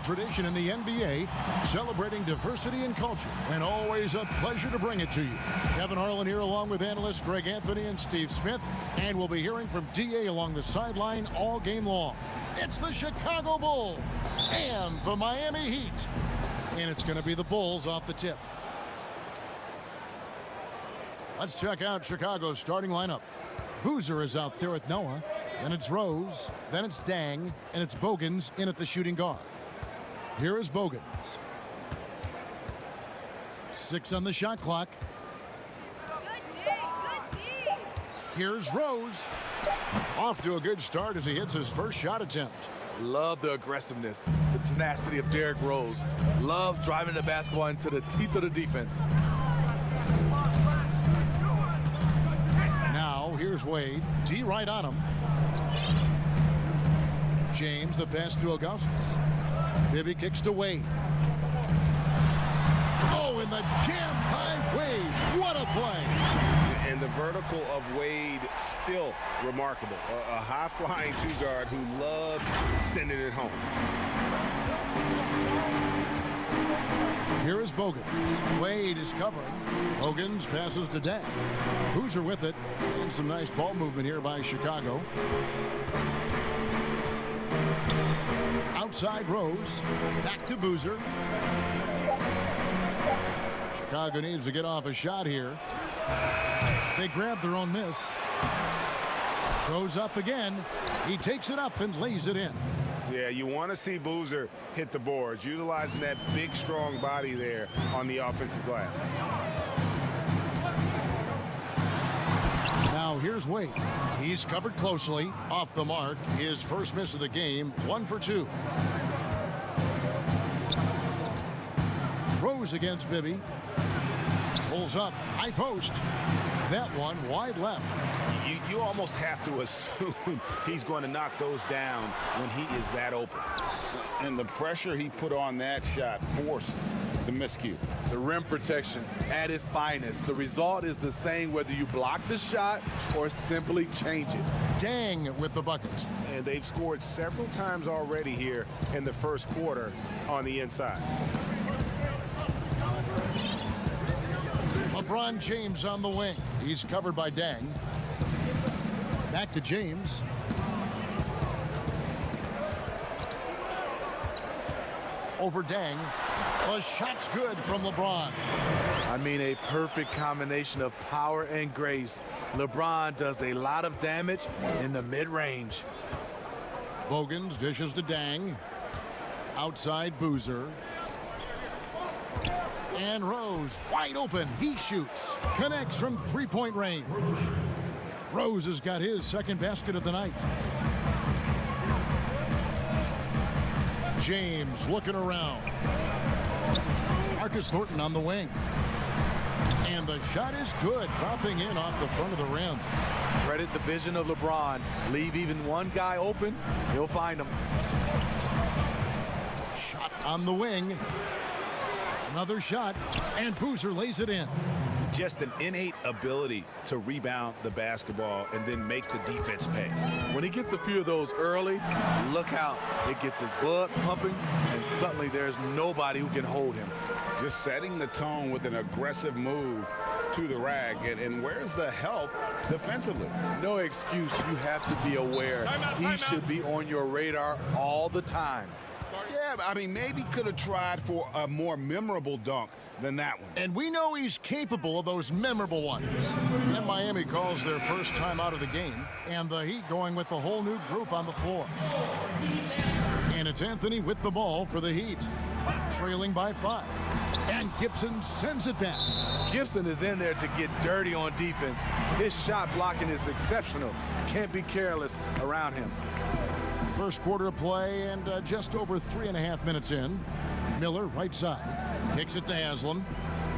tradition in the NBA, celebrating diversity and culture, and always a pleasure to bring it to you. Kevin Harlan here along with analysts Greg Anthony and Steve Smith, and we'll be hearing from DA along the sideline all game long. It's the Chicago Bulls and the Miami Heat, and it's going to be the Bulls off the tip. Let's check out Chicago's starting lineup. Boozer is out there with Noah. Then it's Rose. Then it's Dang. And it's Bogans in at the shooting guard. Here is Bogans. 6 on the shot clock. Good D. Here's Rose. Off to a good start as he hits his first shot attempt. Love the aggressiveness, the tenacity of Derrick Rose. Love driving the basketball into the teeth of the defense. Now, here's Wade. D right on him. James, the pass to Augustus. Bibby kicks to Wade. Oh, and the jam by Wade. What a play. And the vertical of Wade still remarkable. A high-flying two-guard who loves sending it home. Here is Bogans. Wade is covering. Bogans passes to Dang. Boozer with it. And some nice ball movement here by Chicago. Outside Rose. Back to Boozer. Chicago needs to get off a shot here. They grab their own miss. Goes up again. He takes it up and lays it in. Yeah, you want to see Boozer hit the boards, utilizing that big, strong body there on the offensive glass. Now here's Wade. He's covered closely. Off the mark. His first miss of the game. 1 for 2. Rose against Bibby. Pulls up. High post. That one wide left. You almost have to assume he's going to knock those down when he is that open. And the pressure he put on that shot forced the miscue. The rim protection at its finest. The result is the same whether you block the shot or simply change it. Dang with the bucket. And they've scored several times already here in the first quarter on the inside. LeBron James on the wing. He's covered by Dang. Back to James. Over Dang. The shot's good from LeBron. I mean, a perfect combination of power and grace. LeBron does a lot of damage in the mid-range. Bogans dishes to Dang. Outside Boozer. And Rose wide open. He shoots. Connects from three-point range. Rose has got his second basket of the night. James looking around. Marcus Thornton on the wing. And the shot is good, dropping in off the front of the rim. Credit the vision of LeBron. Leave even one guy open, he'll find him. Shot on the wing. Another shot, and Boozer lays it in. Just an innate ability to rebound the basketball and then make the defense pay. When he gets a few of those early, look out. It gets his blood pumping, and suddenly there's nobody who can hold him. Just setting the tone with an aggressive move to the rack. And where's the help defensively? No excuse. You have to be aware. He should be on your radar all the time. Yeah, I mean, maybe could have tried for a more memorable dunk than that one. And we know he's capable of those memorable ones. Then Miami calls their first time out of the game, and the Heat going with the whole new group on the floor. And it's Anthony with the ball for the Heat, trailing by 5. And Gibson sends it back. Gibson is in there to get dirty on defense. His shot blocking is exceptional. Can't be careless around him. First quarter of play and just over 3.5 minutes in. Miller right side. Kicks it to Haslam.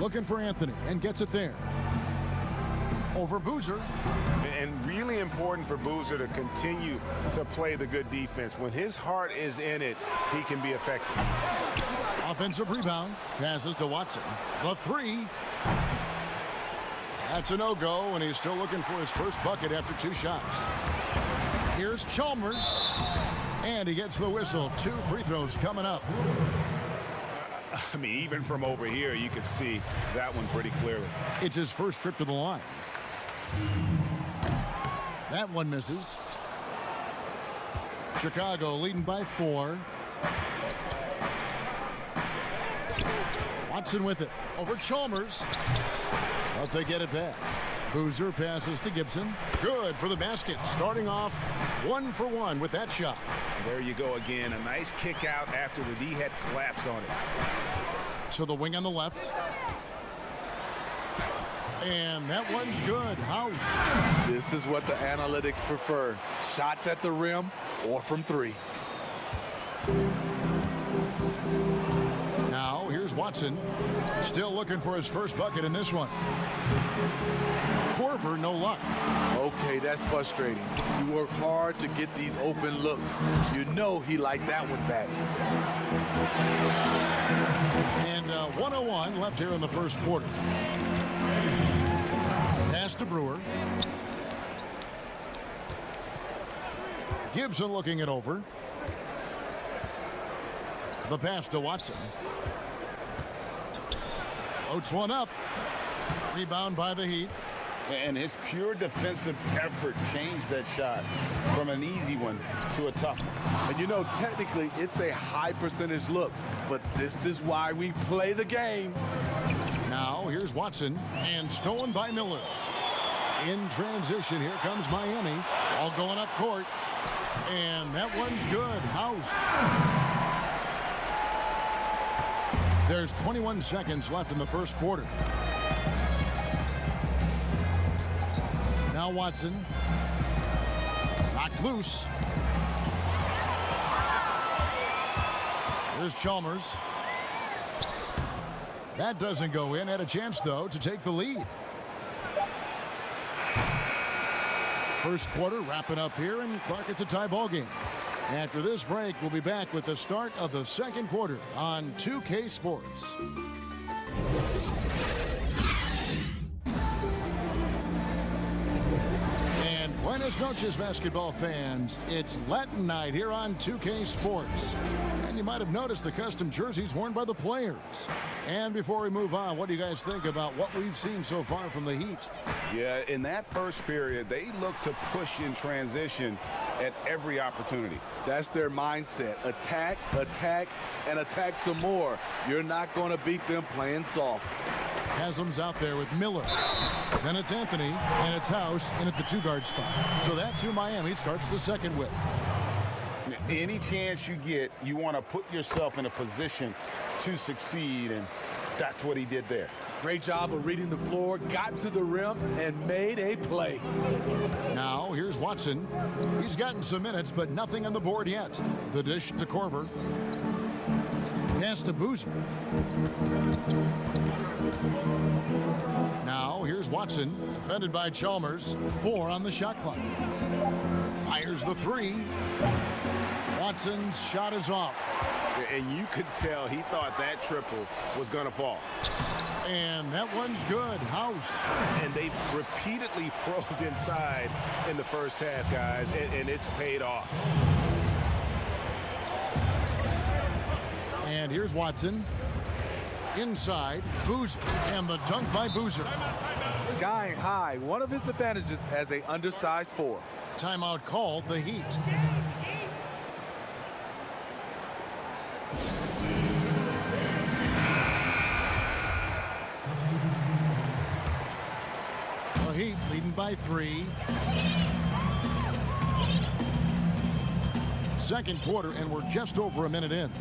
Looking for Anthony and gets it there. Over Boozer. And really important for Boozer to continue to play the good defense. When his heart is in it, he can be effective. Offensive rebound. Passes to Watson. The 3. That's a no-go, and he's still looking for his first bucket after 2 shots. Here's Chalmers. And he gets the whistle. 2 free throws coming up. I mean, even from over here, you can see that one pretty clearly. It's his first trip to the line. That one misses. Chicago leading by 4. Watson with it. Over Chalmers. But they get it back. Boozer passes to Gibson. Good for the basket. Starting off 1 for 1 with that shot. There you go again. A nice kick out after the D had collapsed on it. To the wing on the left. And that one's good. House. This is what the analytics prefer. Shots at the rim or from 3. Now here's Watson. Still looking for his first bucket in this one. Korver, no luck. Okay, that's frustrating. You work hard to get these open looks. You know he liked that one back. And 1:01 left here in the first quarter. Pass to Brewer. Gibson looking it over. The pass to Watson. Floats one up. Rebound by the Heat. And his pure defensive effort changed that shot from an easy one to a tough one. And you know, technically, it's a high percentage look, but this is why we play the game. Now here's Watson, and stolen by Miller. In transition, here comes Miami. All going up court. And that one's good. House. There's 21 seconds left in the first quarter. Now Watson. Knocked loose. Here's Chalmers. That doesn't go in. Had a chance, though, to take the lead. First quarter wrapping up here, and Clark, it's a tie ball game. After this break, we'll be back with the start of the second quarter on 2K Sports. And buenas noches, basketball fans. It's Latin night here on 2K Sports. And you might have noticed the custom jerseys worn by the players. And before we move on, what do you guys think about what we've seen so far from the Heat? Yeah, in that first period, they looked to push in transition at every opportunity. That's their mindset. Attack, attack, and attack some more. You're not going to beat them playing soft. Haslam's out there with Miller. Then it's Anthony, and it's House in at the 2-guard spot. So that's who Miami starts the second with. Any chance you get, you want to put yourself in a position to succeed, and that's what he did there. Great job of reading the floor, got to the rim, and made a play. Now, here's Watson. He's gotten some minutes, but nothing on the board yet. The dish to Korver. Pass to Boozer. Now, here's Watson, defended by Chalmers. 4 on the shot clock. Fires the 3. Watson's shot is off. And you could tell he thought that triple was going to fall. And that one's good. House. And they've repeatedly probed inside in the first half, guys, and it's paid off. And here's Watson. Inside, Boozer. And the dunk by Boozer. Skying high, one of his advantages as a undersized 4. Timeout called, the Heat. The Heat leading by 3. Second quarter, and we're just over a minute in.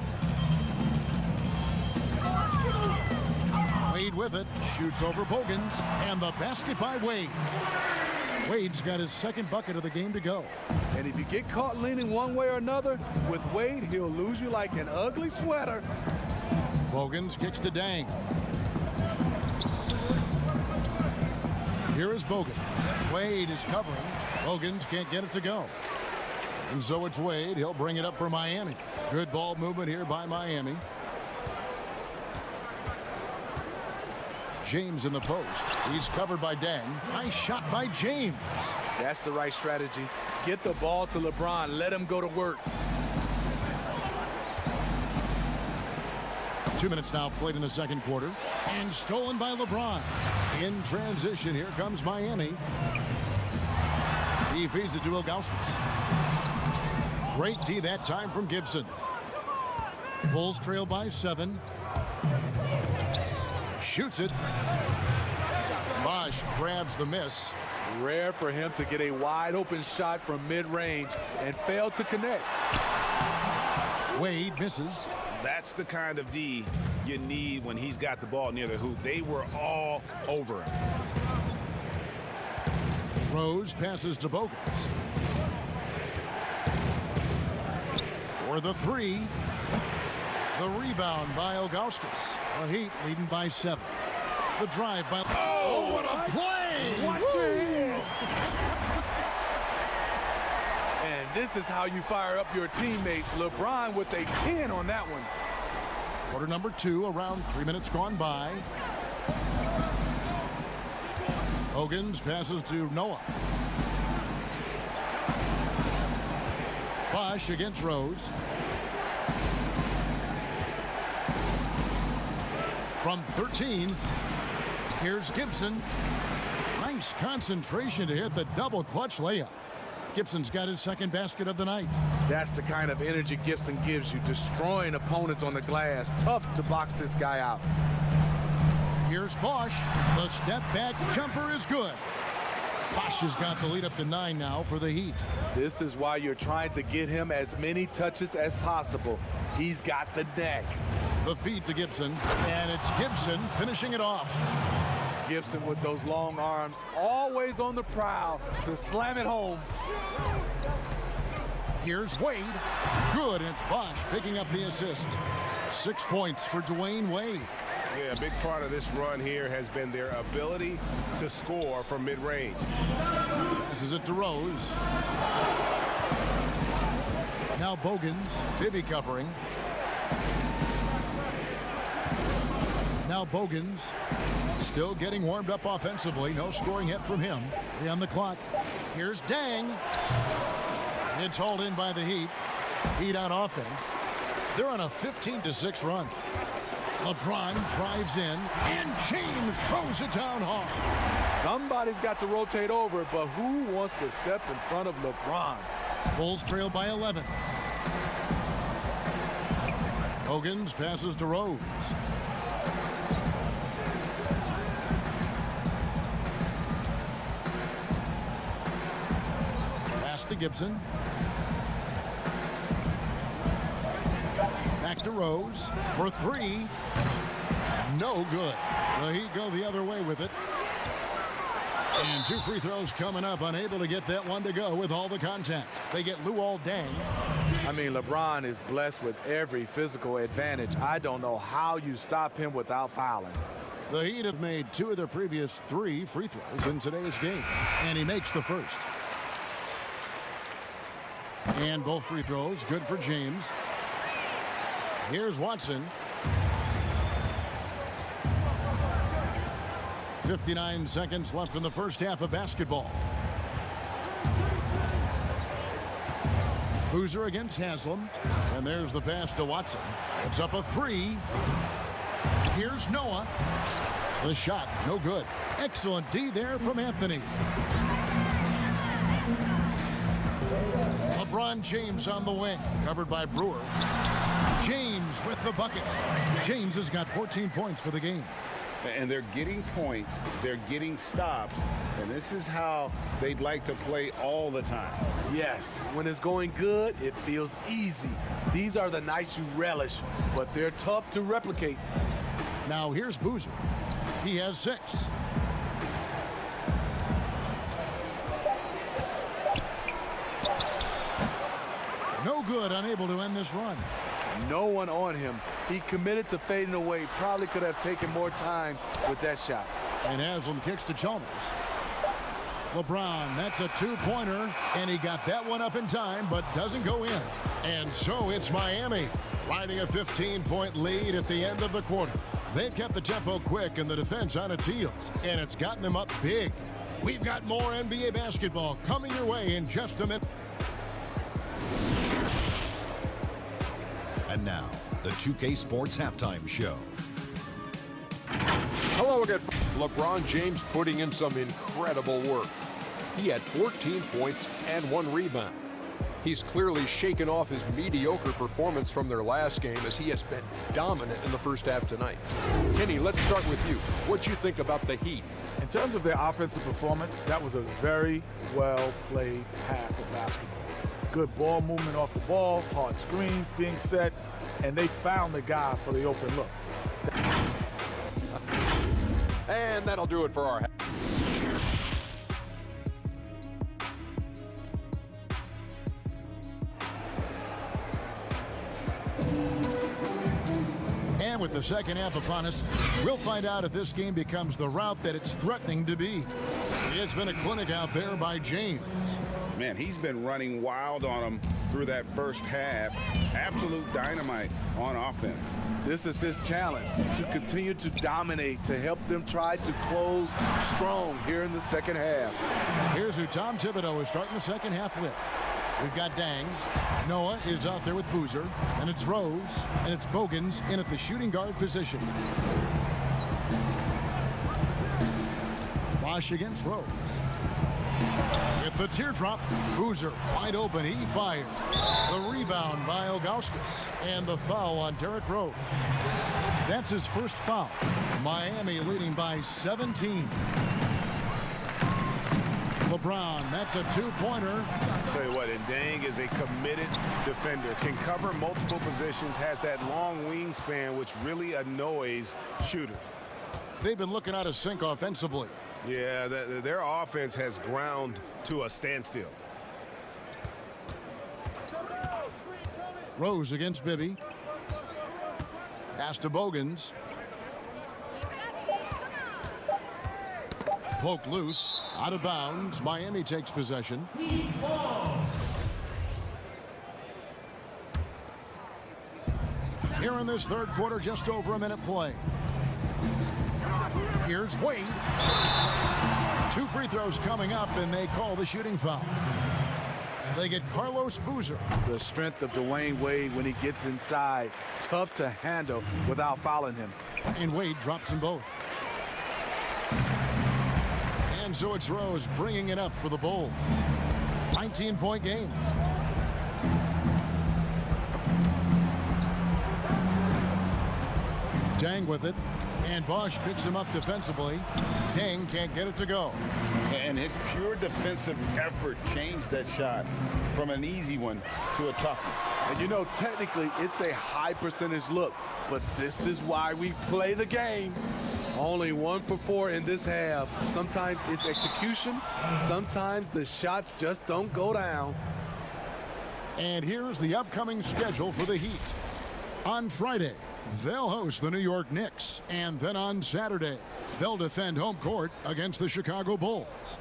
Wade with it, shoots over Bogans, and the basket by Wade. Wade's got his second bucket of the game to go. And if you get caught leaning one way or another, with Wade, he'll lose you like an ugly sweater. Bogans kicks to Dang. Here is Bogans. Wade is covering. Bogans can't get it to go. And so it's Wade. He'll bring it up for Miami. Good ball movement here by Miami. James in the post. He's covered by Dang. Nice shot by James. That's the right strategy. Get the ball to LeBron. Let him go to work. 2 minutes now played in the second quarter. And stolen by LeBron. In transition, here comes Miami. He feeds it to Ilgauskas. Great D that time from Gibson. Bulls trail by 7. Shoots it. Bosh grabs the miss. Rare for him to get a wide open shot from mid-range and fail to connect. Wade misses. That's the kind of D you need when he's got the ball near the hoop. They were all over him. Rose passes to Bogans. For the 3. The rebound by Ilgauskas. The Heat leading by 7. The drive by... Oh, what a play! Watch your hand. And this is how you fire up your teammates. LeBron with a 10 on that one. Quarter number 2, around 3 minutes gone by. Bogans passes to Noah. Bosh against Rose. From 13, here's Gibson. Nice concentration to hit the double clutch layup. Gibson's got his second basket of the night. That's the kind of energy Gibson gives you, destroying opponents on the glass. Tough to box this guy out. Here's Bosh. The step back jumper is good. Bosh has got the lead up to 9 now for the Heat. This is why you're trying to get him as many touches as possible. He's got the neck. The feed to Gibson, and it's Gibson finishing it off. Gibson with those long arms, always on the prowl to slam it home. Here's Wade. Good, and it's Bosh picking up the assist. 6 points for Dwayne Wade. Yeah, a big part of this run here has been their ability to score from mid-range. This is it to Rose. Now Bogans, Bibby covering. Now Bogans still getting warmed up offensively. No scoring hit from him. 3 on the clock. Here's Dang. It's hauled in by the Heat. Heat on offense. They're on a 15-6 run. LeBron drives in, and James throws it down hard. Somebody's got to rotate over, but who wants to step in front of LeBron? Bulls trail by 11. Bogans passes to Rose. Pass to Gibson. Back to Rose for 3. No good. The Heat go the other way with it. And 2 free throws coming up. Unable to get that one to go with all the contact. They get Luol Deng. I mean, LeBron is blessed with every physical advantage. I don't know how you stop him without fouling. The Heat have made 2 of their previous 3 free throws in today's game. And he makes the first. And both free throws good for James. Here's Watson. 59 seconds left in the first half of basketball. Boozer against Haslam. And there's the pass to Watson. It's up a 3. Here's Noah. The shot, no good. Excellent D there from Anthony. LeBron James on the wing, covered by Brewer. James with the bucket. James has got 14 points for the game. And they're getting points, they're getting stops, and this is how they'd like to play all the time. Yes, when it's going good, it feels easy. These are the nights you relish, but they're tough to replicate. Now here's Boozer. He has 6. No good, unable to end this run. No one on him. He committed to fading away. Probably could have taken more time with that shot. And Haslam kicks to Chalmers. LeBron, that's a 2-pointer, and he got that one up in time, but doesn't go in. And so it's Miami, riding a 15-point lead at the end of the quarter. They've kept the tempo quick and the defense on its heels, and it's gotten them up big. We've got more NBA basketball coming your way in just a minute. And now, the the 2K Sports Halftime Show. Hello again. LeBron James putting in some incredible work. He had 14 points and 1 rebound. He's clearly shaken off his mediocre performance from their last game as he has been dominant in the first half tonight. Kenny, let's start with you. What do you think about the Heat? In terms of their offensive performance, that was a very well-played half of basketball. Good ball movement off the ball, hard screens being set, and they found the guy for the open look. And that'll do it for our half. And with the second half upon us, we'll find out if this game becomes the route that it's threatening to be. It's been a clinic out there by James. Man, he's been running wild on him through that first half. Absolute dynamite on offense. This is his challenge, to continue to dominate, to help them try to close strong here in the second half. Here's who Tom Thibodeau is starting the second half with. We've got Dang. Noah is out there with Boozer. And it's Rose. And it's Bogans in at the shooting guard position. Bosh against Rose. With the teardrop, Boozer wide open. He fired. The rebound by Ilgauskas. And the foul on Derrick Rose. That's his first foul. Miami leading by 17. LeBron, that's a two-pointer. Tell you what, and Dang is a committed defender. Can cover multiple positions, has that long wingspan, which really annoys shooters. They've been looking out of sync offensively. Yeah, their offense has ground to a standstill. Rose against Bibby. Pass to Bogans. Poke loose. Out of bounds. Miami takes possession. Here in this third quarter, just over a minute play. Here's Wade. 2 free throws coming up, and they call the shooting foul. They get Carlos Boozer. The strength of Dwayne Wade when he gets inside, tough to handle without fouling him. And Wade drops them both. And so it's Rose bringing it up for the Bulls. 19-point game. Dang with it. And Bosh picks him up defensively. Dang can't get it to go. And his pure defensive effort changed that shot from an easy one to a tough one. And you know, technically, it's a high percentage look, but this is why we play the game. Only 1 for 4 in this half. Sometimes it's execution. Sometimes the shots just don't go down. And here's the upcoming schedule for the Heat. On Friday, they'll host the New York Knicks. And then on Saturday, they'll defend home court against the Chicago Bulls.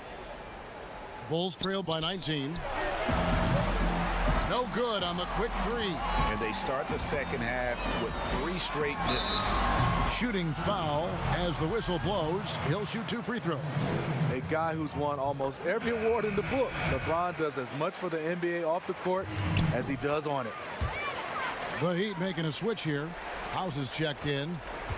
Bulls trailed by 19. No good on the quick three. And they start the second half with 3 straight misses. Shooting foul as the whistle blows. He'll shoot 2 free throws. A guy who's won almost every award in the book. LeBron does as much for the NBA off the court as he does on it. The Heat making a switch here. House is checked in.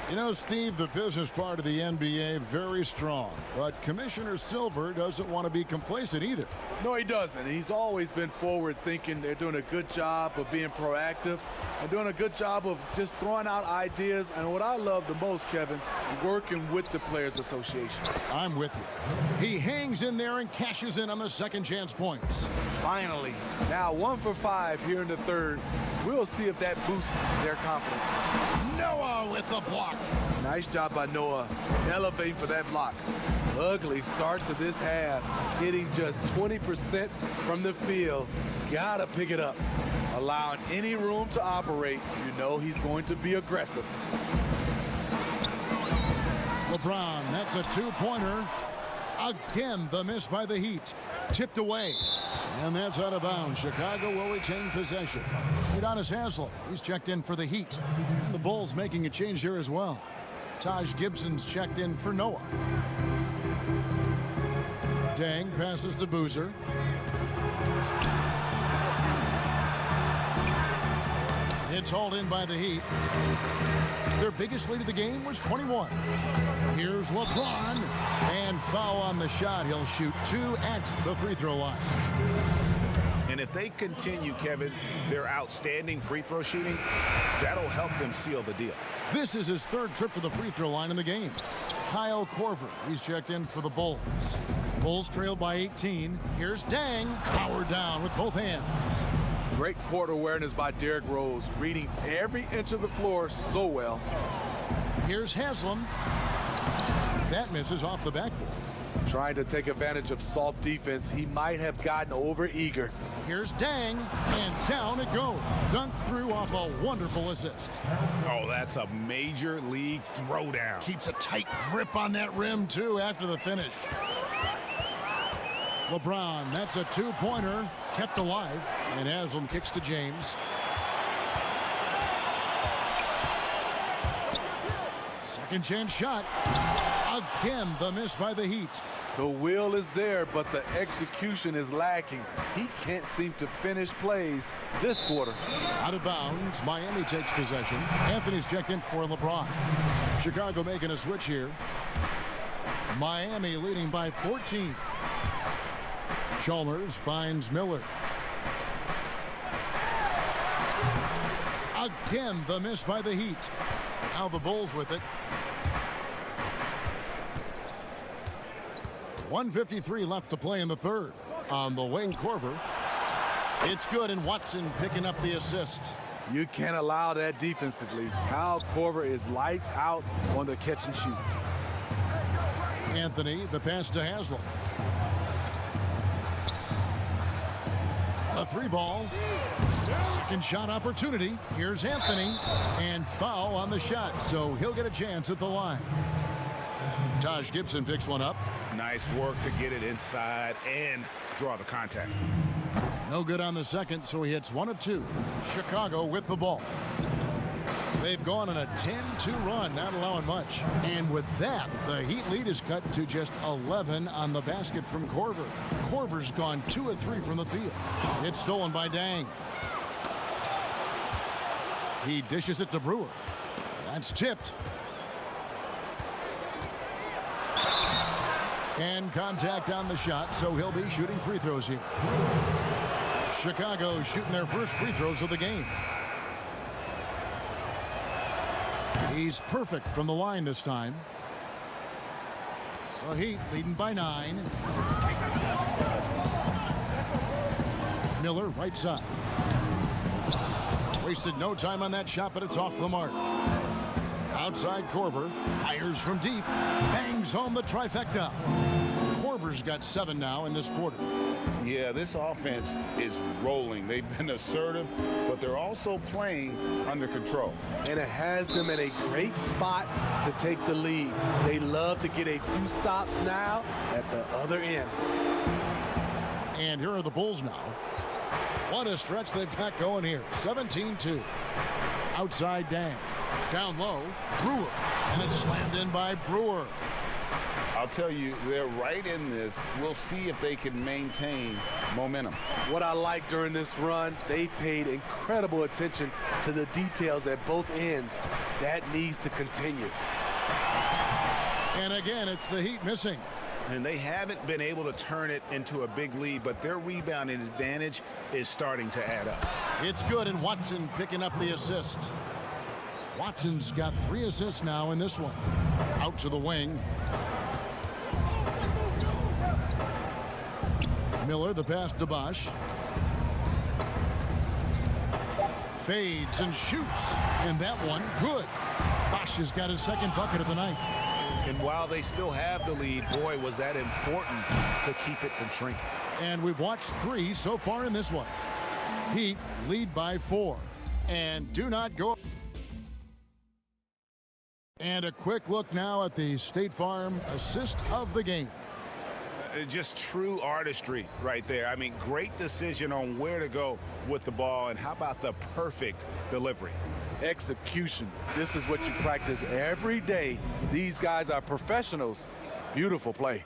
You know, Steve, the business part of the NBA, very strong. But Commissioner Silver doesn't want to be complacent either. No, he doesn't. He's always been forward thinking. They're doing a good job of being proactive and doing a good job of just throwing out ideas. And what I love the most, Kevin, working with the Players Association. I'm with you. He hangs in there and cashes in on the second chance points. Finally. Now 1 for 5 here in the third. We'll see if that boosts their confidence. Noah with the block. Nice job by Noah, elevating for that block. Ugly start to this half, hitting just 20% from the field. Gotta pick it up. Allowing any room to operate, you know he's going to be aggressive. LeBron, that's a 2-pointer. Again, the miss by the Heat. Tipped away. And that's out of bounds. Chicago will retain possession. Udonis Haslem, he's checked in for the Heat. And the Bulls making a change here as well. Taj Gibson's checked in for Noah. Dang passes to Boozer. It's hauled in by the Heat. Their biggest lead of the game was 21. Here's LeBron, and foul on the shot. He'll shoot 2 at the free throw line. And if they continue, Kevin, their outstanding free throw shooting, that'll help them seal the deal. This is his 3rd trip to the free throw line in the game. Kyle Korver, he's checked in for the Bulls. Bulls trail by 18. Here's Dang, powered down with both hands. Great court awareness by Derrick Rose, reading every inch of the floor so well. Here's Haslam. That misses off the backboard. Trying to take advantage of soft defense, he might have gotten over-eager. Here's Dang, and down it goes. Dunked through off a wonderful assist. Oh, that's a major league throwdown. Keeps a tight grip on that rim, too, after the finish. LeBron, that's a 2-pointer, kept alive, and Haslam kicks to James. Second chance shot. Again, the miss by the Heat. The will is there, but the execution is lacking. He can't seem to finish plays this quarter. Out of bounds, Miami takes possession. Anthony's checked in for LeBron. Chicago making a switch here. Miami leading by 14. Chalmers finds Miller. Again, the miss by the Heat. Now the Bulls with it. 1:53 left to play in the 3rd. On the wing, Korver. It's good, and Watson picking up the assist. You can't allow that defensively. Kyle Korver is lights out on the catch and shoot. Anthony, the pass to Haslam. A 3-ball. Second shot opportunity. Here's Anthony, and foul on the shot, so he'll get a chance at the line. Taj Gibson picks one up. Nice work to get it inside and draw the contact. No good on the second, so he hits 1 of 2. Chicago with the ball. They've gone on a 10-2 run, not allowing much. And with that, the Heat lead is cut to just 11 on the basket from Korver. Korver's gone 2 of 3 from the field. It's stolen by Dang. He dishes it to Brewer. That's tipped. And contact on the shot, so he'll be shooting free throws here. Chicago shooting their first free throws of the game. He's perfect from the line this time. The Heat leading by 9. Miller, right side. Wasted no time on that shot, but it's off the mark. Outside, Korver fires from deep, bangs home the trifecta. Korver's got 7 now in this quarter. Yeah, this offense is rolling. They've been assertive, but they're also playing under control. And it has them in a great spot to take the lead. They love to get a few stops now at the other end. And here are the Bulls now. What a stretch they've got going here. 17-2. Outside Dang. Down low, Brewer. And it's slammed in by Brewer. I'll tell you, they're right in this. We'll see if they can maintain momentum. What I like during this run, they paid incredible attention to the details at both ends. That needs to continue. And again, it's the Heat missing. And they haven't been able to turn it into a big lead, but their rebounding advantage is starting to add up. It's good, and Watson picking up the assists. Watson's got 3 assists now in this one. Out to the wing. Miller, the pass to Bosch. Fades and shoots. And that one, good. Bosch has got his 2nd bucket of the night. And while they still have the lead, boy, was that important to keep it from shrinking. And we've watched 3 so far in this one. Heat lead by 4. And do not go. And a quick look now at the State Farm assist of the game. Just true artistry right there. I mean, great decision on where to go with the ball, and how about the perfect delivery? Execution. This is what you practice every day. These guys are professionals. Beautiful play.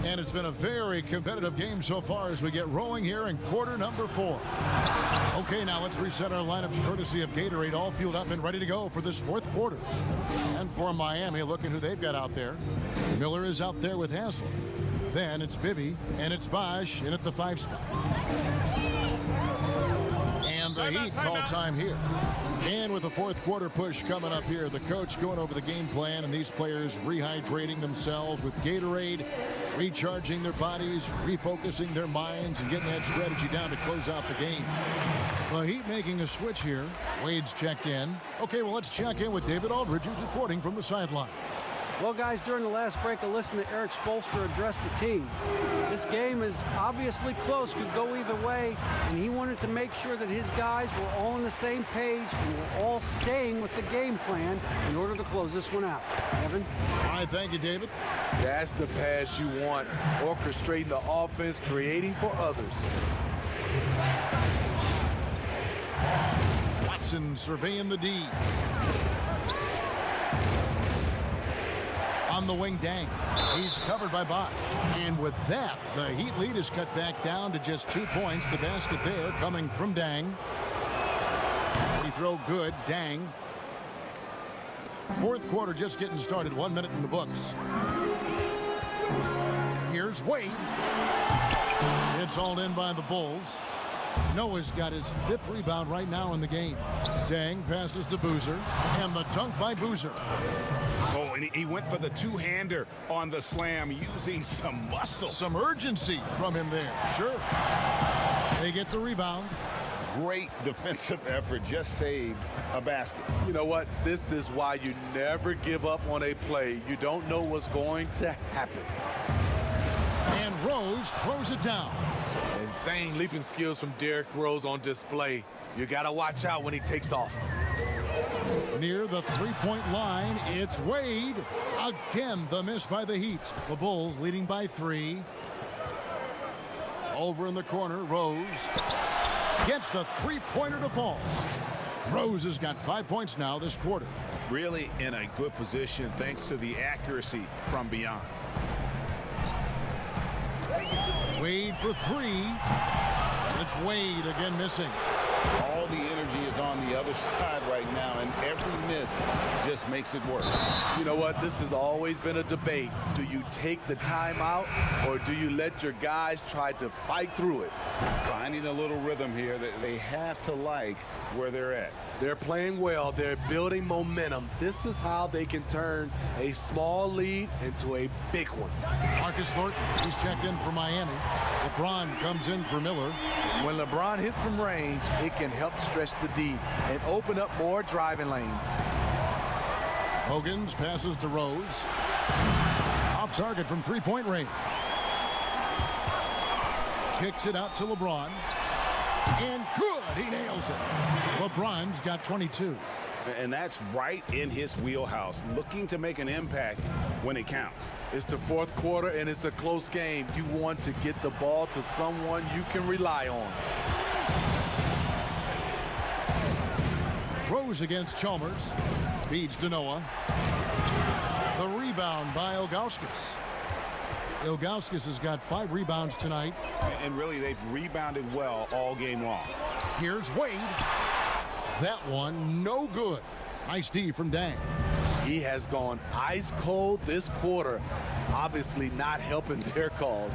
And it's been a very competitive game so far as we get rolling here in quarter number 4. Okay, now let's reset our lineups courtesy of Gatorade, all fueled up and ready to go for this 4th quarter. And for Miami, look at who they've got out there. Miller is out there with Haslam. Then it's Bibby, and it's Bosch in at the 5 spot. And the Heat call time here. And with the 4th quarter push coming up here, the coach going over the game plan and these players rehydrating themselves with Gatorade, recharging their bodies, refocusing their minds, and getting that strategy down to close out the game. The Heat making a switch here. Wade's checked in. Okay, well, let's check in with David Aldridge, who's reporting from the sideline. Well, guys, during the last break, I listened to Eric Spoelstra address the team. This game is obviously close, could go either way, and he wanted to make sure that his guys were all on the same page and were all staying with the game plan in order to close this one out. Evan? All right, thank you, David. That's the pass you want. Orchestrating the offense, creating for others. Watson surveying the D. On the wing, Dang. He's covered by Bosch. And with that, the Heat lead is cut back down to just 2 points. The basket there coming from Dang. Free throw good, Dang. 4th quarter just getting started. 1 minute in the books. Here's Wade. It's hauled in by the Bulls. Noah's got his 5th rebound right now in the game. Dang passes to Boozer. And the dunk by Boozer. Oh, and he went for the two-hander on the slam, using some muscle. Some urgency from him there. Sure. They get the rebound. Great defensive effort, just saved a basket. You know what? This is why you never give up on a play. You don't know what's going to happen. And Rose throws it down. Insane leaping skills from Derrick Rose on display. You got to watch out when he takes off. Near the three-point line, it's Wade. Again, the miss by the Heat. The Bulls leading by 3. Over in the corner, Rose gets the three-pointer to fall. Rose has got 5 points now this quarter. Really in a good position thanks to the accuracy from beyond. Wade for 3. It's Wade again missing. All the energy is on the other side right now, and every miss just makes it work. You know what? This has always been a debate. Do you take the timeout, or do you let your guys try to fight through it? Finding a little rhythm here that they have to like where they're at. They're playing well. They're building momentum. This is how they can turn a small lead into a big one. Marcus Thornton, he's checked in for Miami. LeBron comes in for Miller. When LeBron hits from range, it can help stretch the D and open up more driving lanes. Hogan's passes to Rose. Off target from three-point range. Kicks it out to LeBron. And good, he nails it. LeBron's got 22. And that's right in his wheelhouse, looking to make an impact when it counts. It's the 4th quarter, and it's a close game. You want to get the ball to someone you can rely on. Rose against Chalmers. Feeds to Noah. The rebound by Ilgauskas. Ilgauskas has got 5 rebounds tonight. And really, they've rebounded well all game long. Here's Wade. That one, no good. Nice D from Dang. He has gone ice cold this quarter, obviously not helping their cause.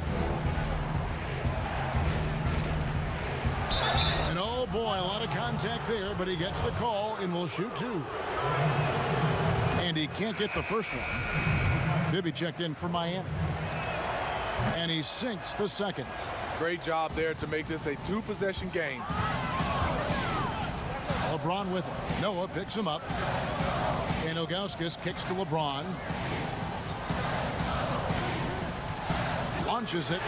And oh boy, a lot of contact there, but he gets the call and will shoot 2. And he can't get the first one. Bibby checked in for Miami. And he sinks the second. Great job there to make this a 2-possession game. LeBron with him. Noah picks him up. And Ilgauskas kicks to LeBron. Launches it.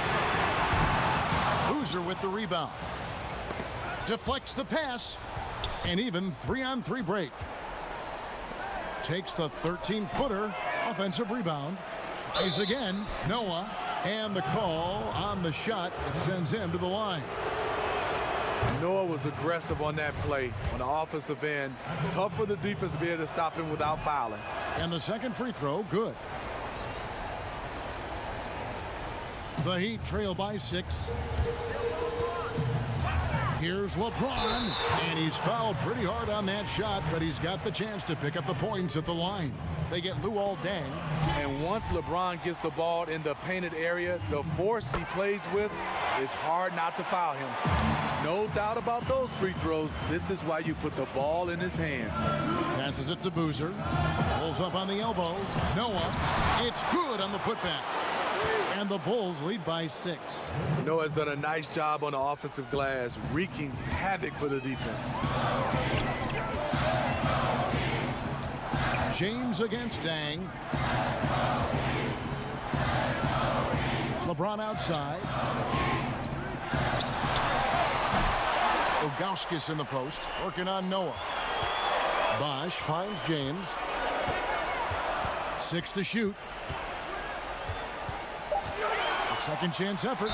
Boozer with the rebound. Deflects the pass. And even 3-on-3 break. Takes the 13-footer. Offensive rebound. Tries again. Noah. And the call on the shot that sends him to the line. Noah was aggressive on that play on the offensive end. Tough for the defense to be able to stop him without fouling. And the second free throw, good. The Heat trail by 6. Here's LeBron, and he's fouled pretty hard on that shot, but he's got the chance to pick up the points at the line. They get Luol Deng. And once LeBron gets the ball in the painted area, the force he plays with, it's hard not to foul him. No doubt about those free throws. This is why you put the ball in his hands. Passes it to Boozer. Pulls up on the elbow. Noah. It's good on the putback. And the Bulls lead by 6. Noah's done a nice job on the offensive glass, wreaking havoc for the defense. James against Deng. LeBron outside. Ilgauskas in the post, working on Noah. Bosch finds James. 6 to shoot. A second chance effort.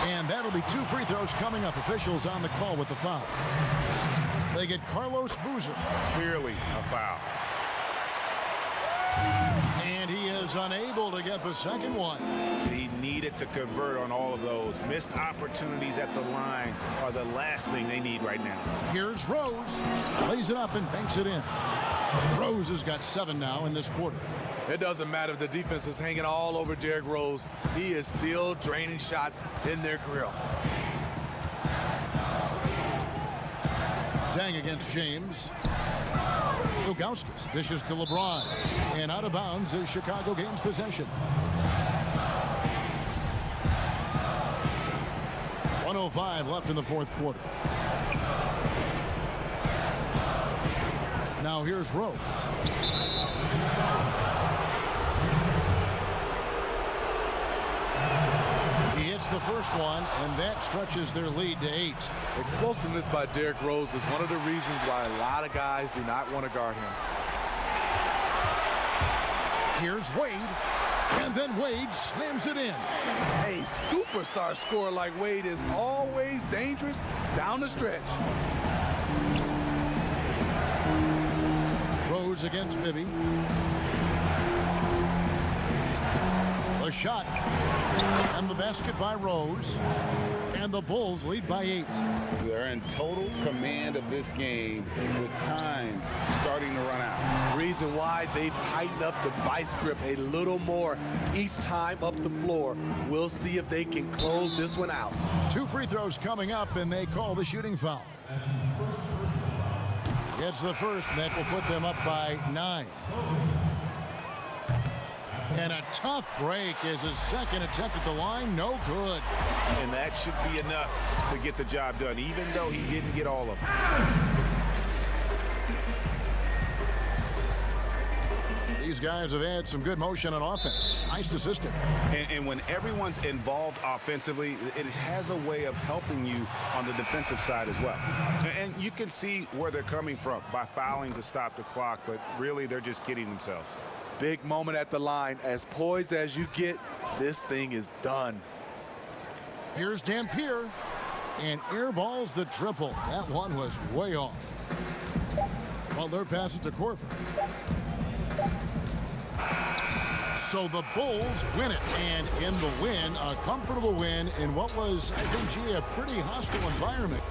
And that'll be 2 free throws coming up. Officials on the call with the foul. They get Carlos Boozer. Clearly a foul. And he is unable to get the second one. He needed to convert on all of those. Missed opportunities at the line are the last thing they need right now. Here's Rose. Plays it up and banks it in. Rose has got 7 now in this quarter. It doesn't matter if the defense is hanging all over Derrick Rose. He is still draining shots in their grill. Deng against James. Ilgauskas dishes to LeBron. And out of bounds as Chicago gains possession. 1:05 left in the fourth quarter. Now here's Rose. He hits the first one, and that stretches their lead to 8. Explosiveness by Derrick Rose is one of the reasons why a lot of guys do not want to guard him. Here's Wade, and then Wade slams it in. A superstar scorer like Wade is always dangerous down the stretch. Rose against Bibby. The shot, and the basket by Rose, and the Bulls lead by 8. They're in total command of this game with time starting to run out. Reason why they've tightened up the vice grip a little more each time up the floor. We'll see if they can close this one out. 2 free throws coming up, and they call the shooting foul. Gets the first, and that will put them up by 9. And a tough break is his second attempt at the line. No good. And that should be enough to get the job done, even though he didn't get all of it. These guys have had some good motion on offense. Nice to system. And when everyone's involved offensively, it has a way of helping you on the defensive side as well. And you can see where they're coming from by fouling to stop the clock, but really they're just kidding themselves. Big moment at the line. As poised as you get, this thing is done. Here's Dampier, and airballs the triple. That one was way off. Butler passes to Korver. So the Bulls win it, and in the win, a comfortable win in what was, I think, a pretty hostile environment.